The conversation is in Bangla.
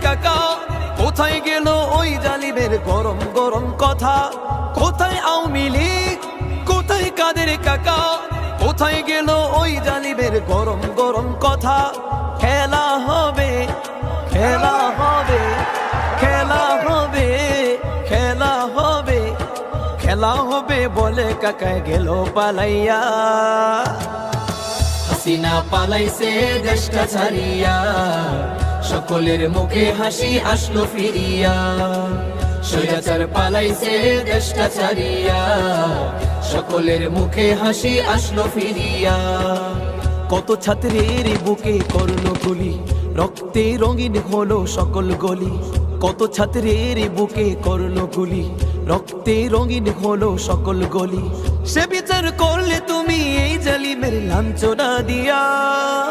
কাকা, কোথায় গেল ওই জালিমের গরম গরম কথা? কোথায় আওয়ামী লীগ, কোথায় কাদের কাকা, কোথায় গেল ওই জালিমের গরম গরম কথা? খেলা হবে, খেলা হবে, খেলা হবে, খেলা হবে, খেলা হবে বলে কাকায় গেল পালাইয়া। হাসিনা পালাইছে দেশটা ছাড়িয়া, সকলের মুখে হাসি আসলো ফিরিয়া। স্বৈরাচার পালাইছে দেশটা ছাড়িয়া, সকলের মুখে হাসি আসলো ফিরিয়া। কত ছাত্রের বুকে করলো গুলি, রক্তে রঙিন হলো সকল গলি। কত ছাত্রের বুকে করলো গুলি, রক্তে রঙিন হলো সকল গলি। সে বিচার করলে তুমি এই জালিমের লাঞ্ছনা দিয়া।